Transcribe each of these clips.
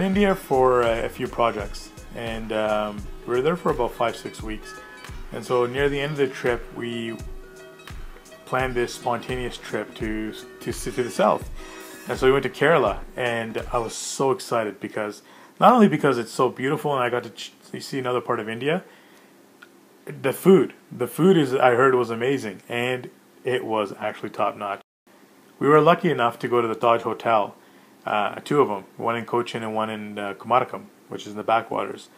in India for a few projects, and we were there for about 5-6 weeks. And so near the end of the trip, we planned this spontaneous trip to the south. And so we went to Kerala, and I was so excited because not only because it's so beautiful and I got to see another part of India, the food is, I heard, was amazing, and it was actually top notch. We were lucky enough to go to the Taj Hotel, two of them, one in Cochin and one in Kumarakam, which is in the backwaters.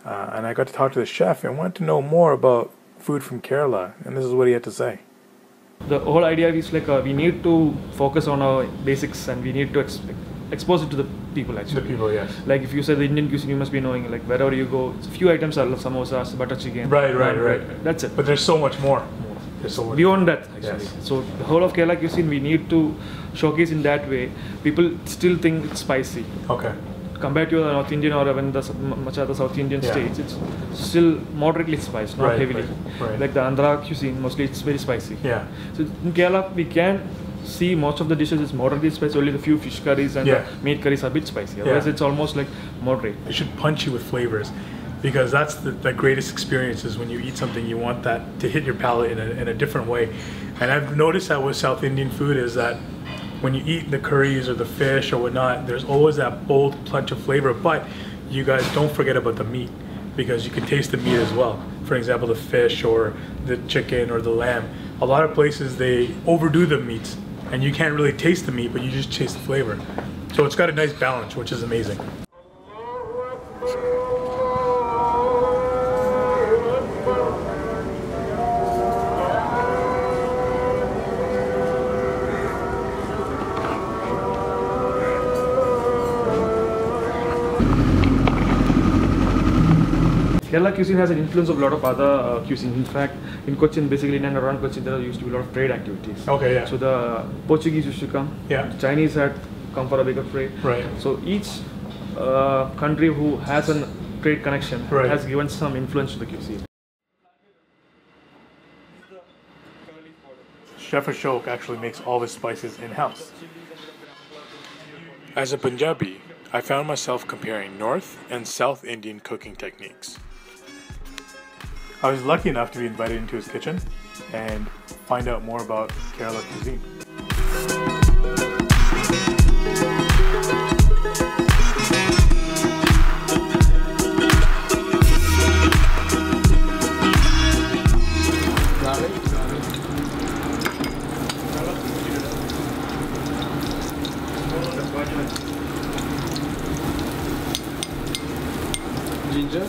And I got to talk to the chef and wanted to know more about food from Kerala, and this is what he had to say. The whole idea is like we need to focus on our basics, and we need to expose it to the people actually. The people, yes. Like if you say the Indian cuisine, you must be knowing like wherever you go, a few items are samosas, butter chicken. Right. That's it. But there's so much more. There's so much beyond that actually. Yes. So the whole of Kerala cuisine we need to showcase in that way. People still think it's spicy. Okay. Compared to the North Indian or even the much other South Indian states, it's still moderately spiced, not heavily. Right. Like the Andhra cuisine, mostly it's very spicy. Yeah. So in Kerala, we can see most of the dishes is moderately spicy. Only the few fish curries and the meat curries are a bit spicy. Otherwise, it's almost like moderate. It should punch you with flavors, because that's the greatest experience is when you eat something, you want that to hit your palate in a different way. And I've noticed that with South Indian food is that when you eat the curries or the fish or whatnot, there's always that bold punch of flavor, but you guys don't forget about the meat, because you can taste the meat as well. For example, the fish or the chicken or the lamb. A lot of places they overdo the meats and you can't really taste the meat, but you just taste the flavor. So it's got a nice balance, which is amazing. Kerala cuisine has an influence of a lot of other cuisine. In fact, in Cochin, basically in and around Cochin, there used to be a lot of trade activities. Okay, yeah. So the Portuguese used to come. Yeah. The Chinese had come for a bigger trade. Right. So each country who has a trade connection has given some influence to the cuisine. Chef Harjot actually makes all his spices in-house. As a Punjabi, I found myself comparing North and South Indian cooking techniques. I was lucky enough to be invited into his kitchen and find out more about Kerala cuisine. Ginger.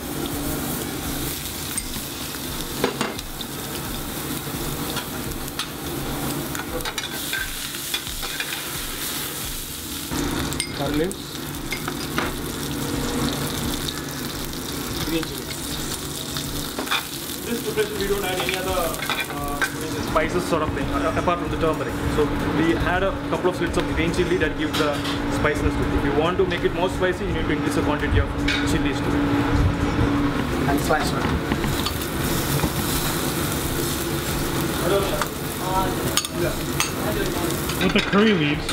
Curry leaves. Green chili. This preparation we don't add any other spices sort of thing apart from the turmeric. So we add a couple of slits of green chili that give the spiciness to it. If you want to make it more spicy, you need to increase the quantity of chilies to it. And slice one. With the curry leaves,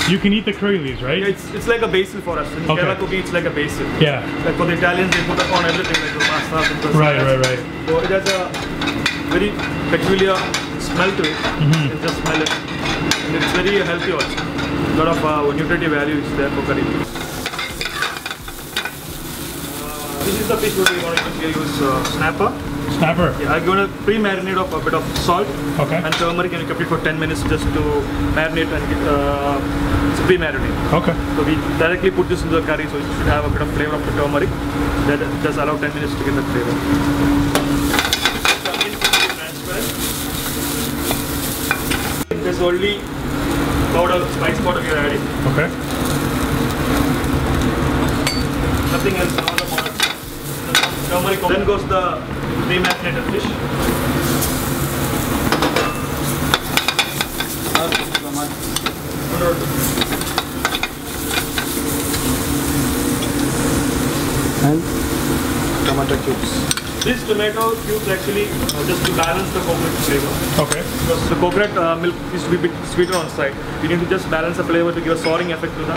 you can eat the curry leaves, right? Yeah, it's like a basil for us. In Kerala cooking, it's like a basil. Yeah. Like for the Italians, they put on everything like the pasta. Right. So it has a very peculiar smell to it. You can just smell it. And it's very healthy also. A lot of nutritive value is there for curry. This is the fish that we want to use snapper. Snapper? Yeah, I'm going to pre-marinate of a bit of salt and turmeric, and we kept it for 10 minutes just to marinate and it's pre-marinate. Okay. So we directly put this into the curry, so it should have a bit of flavor of the turmeric. That just allow 10 minutes to get the flavor. There's only powder, spice powder we are adding. Okay. Nothing else, no other powder. Turmeric. Then goes the pre-marinated fish. And tomato cubes. This tomato cubes actually just to balance the coconut flavor. Okay. Because the coconut milk is to be a bit sweeter on side. You need to just balance the flavor to give a souring effect to the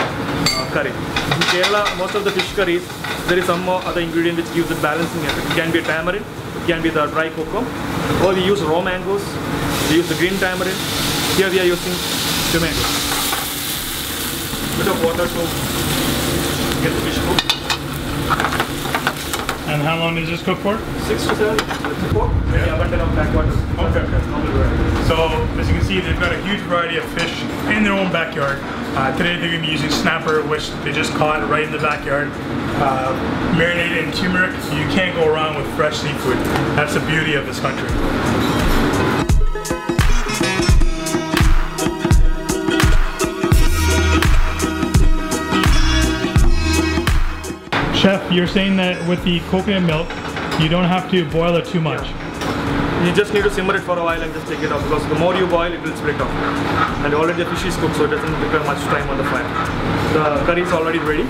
curry. In Kerala, most of the fish curries, there is some other ingredient which gives the balancing effect. It can be a tamarind, it can be the dry cocoa, or we use raw mangoes, we use the green tamarind. Here we are using tomatoes. Bit of water to get the fish cooked. And how long does this cook for? 6 to 7 minutes. Yeah, abundant of backwaters. Okay. So, as you can see, they've got a huge variety of fish in their own backyard. Today they're going to be using snapper, which they just caught right in the backyard. Marinated in turmeric. You can't go wrong with fresh seafood. That's the beauty of this country. Chef, you're saying that with the coconut milk, you don't have to boil it too much. You just need to simmer it for a while and just take it off, because the more you boil, it will split off. And already the fish is cooked, so it doesn't require much time on the fire. The curry is already ready.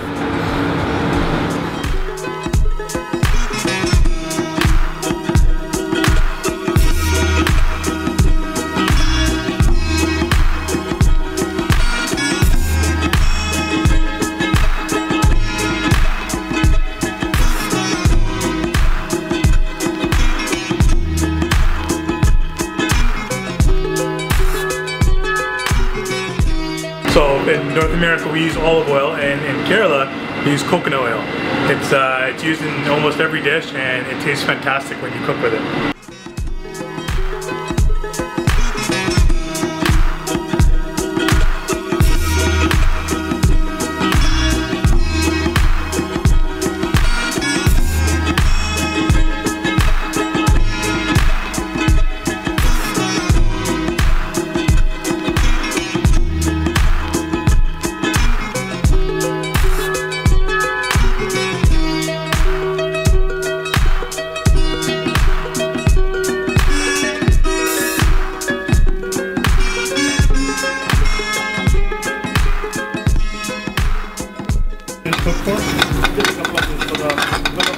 So in North America we use olive oil, and in Kerala we use coconut oil. It's used in almost every dish, and it tastes fantastic when you cook with it.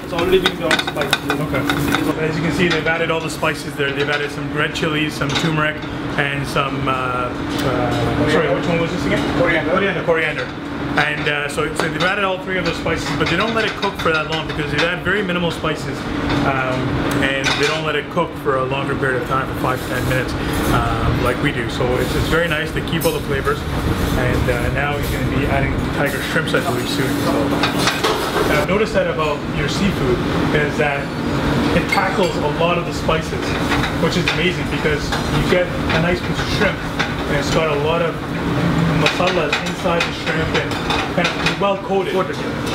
It's already been ground spices. Okay. As you can see, they've added all the spices there. They've added some red chilies, some turmeric, and some, sorry, which one was this again? Coriander. And so they've added all three of those spices, but they don't let it cook for that long because they add very minimal spices, and they don't let it cook for a longer period of time, for 5 to 10 minutes, like we do. So it's very nice. They keep all the flavors, and now we're going to be adding tiger shrimps, I believe, soon. So I've noticed that about your seafood is that it tackles a lot of the spices, which is amazing because you get a nice piece of shrimp and it's got a lot of masalas inside the shrimp and kind of well coated.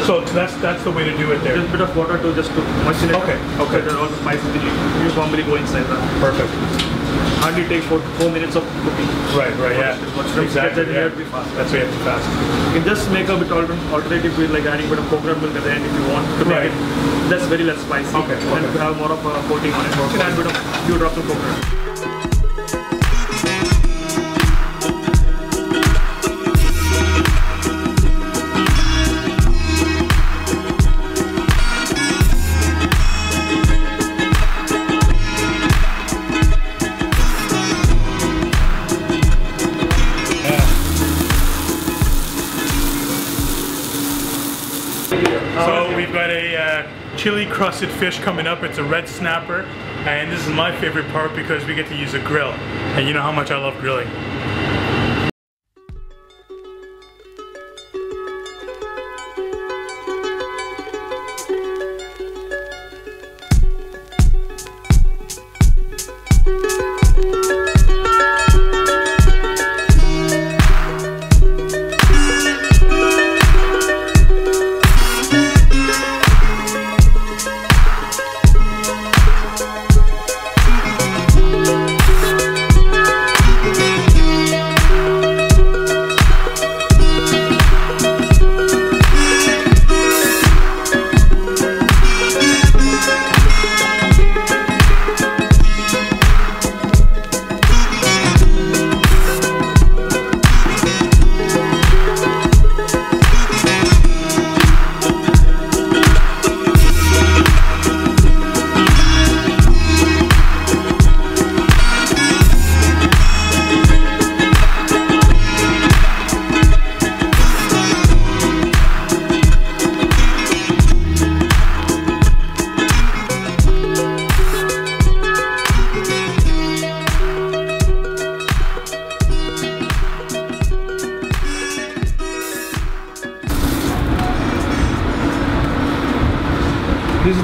So that's the way to do it there. Just a bit of water to just to moisten it. Okay. So that all the spices will uniformly go inside that. Perfect. Hardly take 4 minutes of cooking. Right, yeah. Exactly. Yeah. Be fast. That's why you have to be fast. You can just make a bit alternative with like adding a bit of coconut milk at the end if you want to make it very less spicy. Okay. And to have more of a coating on it. You can add a bit of few drops of coconut. So we've got a chili crusted fish coming up. It's a red snapper, and this is my favorite part because we get to use a grill, and you know how much I love grilling.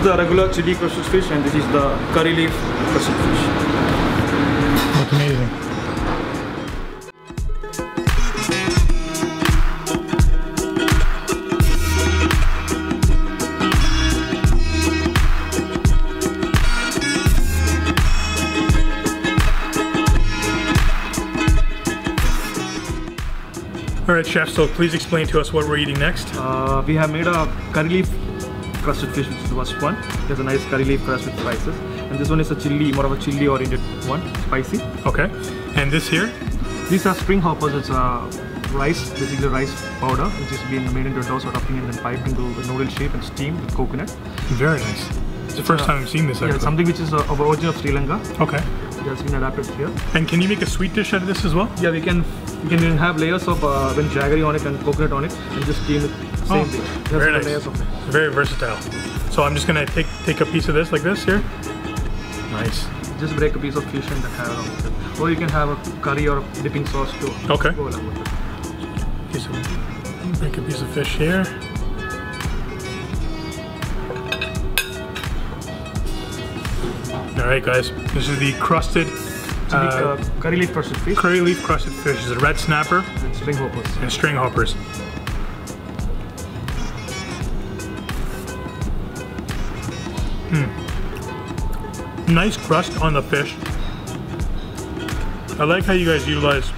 is the regular chili crusted fish, and this is the curry leaf crusted fish. Looks amazing. Alright chef, so please explain to us what we're eating next. We have made a curry leaf crusted fish, which is the first one. There's a nice curry leaf crust with spices. And this one is a chili, more of a chili oriented one, spicy. Okay. And this here? These are spring hoppers. It's rice, basically rice powder, which is being made into a dough sort of thing and then piped into a noodle shape and steamed with coconut. Very nice. It's the first time I've seen this actually. Yeah, something which is of origin of Sri Lanka. Okay. It has been adapted here. And can you make a sweet dish out of this as well? Yeah, we can have layers of jaggery on it and coconut on it and just steam it same thing. Very nice. Layers of it. Very versatile. So I'm just gonna take a piece of this like this here. Nice. Just break a piece of fish and have it along with it. Or you can have a curry or a dipping sauce too. Okay. Go along with it. Break a piece of fish here. Alright guys, this is the crusted curry leaf crusted fish. Curry leaf crusted fish. This is a red snapper And string hoppers. and string hoppers. Nice crust on the fish. I like how you guys utilize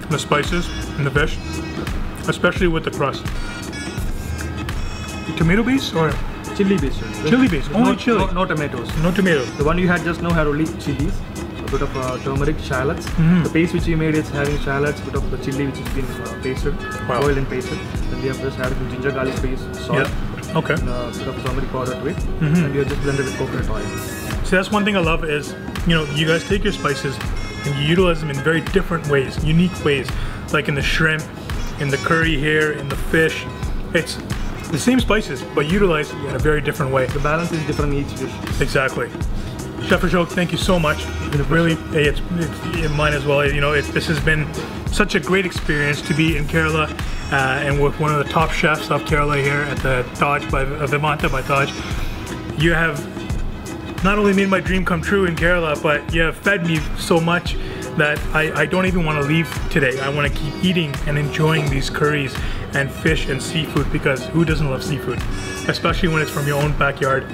the spices in the fish, especially with the crust. Tomato base or Chili based. chili base? Only chili. No tomatoes. No tomatoes. The one you had just now had only chilies, a bit of turmeric, shallots. The paste which you made is having shallots, bit of the chili which has been pasted, Wow. boiled and pasted. Then we have just added some ginger garlic paste, salt, Yeah. Okay. and a bit of turmeric powder to it. And we have just blended with coconut oil. See, that's one thing I love is, you know, you guys take your spices and you utilize them in very different ways, unique ways, like in the shrimp, in the curry here, in the fish. It's the same spices, but utilized in a very different way. The balance is different in each dish. Exactly. Chef Harjot, thank you so much. Really, hey, it's mine as well. You know, this has been such a great experience to be in Kerala and with one of the top chefs of Kerala here at the Taj by Vimanta by Taj. You have not only made my dream come true in Kerala, but you have fed me so much that I don't even want to leave today. I want to keep eating and enjoying these curries and fish and seafood, because who doesn't love seafood? Especially when it's from your own backyard.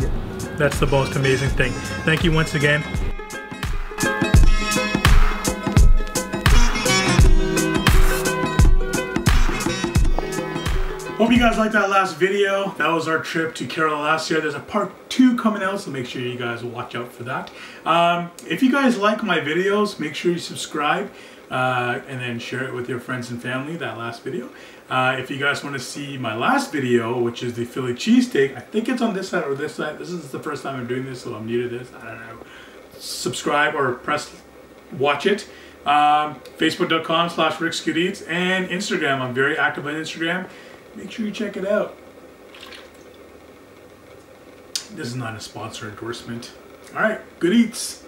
That's the most amazing thing. Thank you once again. Hope you guys liked that last video. That was our trip to Kerala last year. There's a part 2 coming out, so make sure you guys watch out for that. If you guys like my videos, make sure you subscribe and then share it with your friends and family, that last video. If you guys want to see my last video, which is the Philly cheesesteak, I think it's on this side or this side. This is the first time I'm doing this, so I'm new to this. I don't know. Subscribe or watch it. Facebook.com/RicksGoodEats and Instagram. I'm very active on Instagram. Make sure you check it out. This is not a sponsor endorsement. All right, good eats.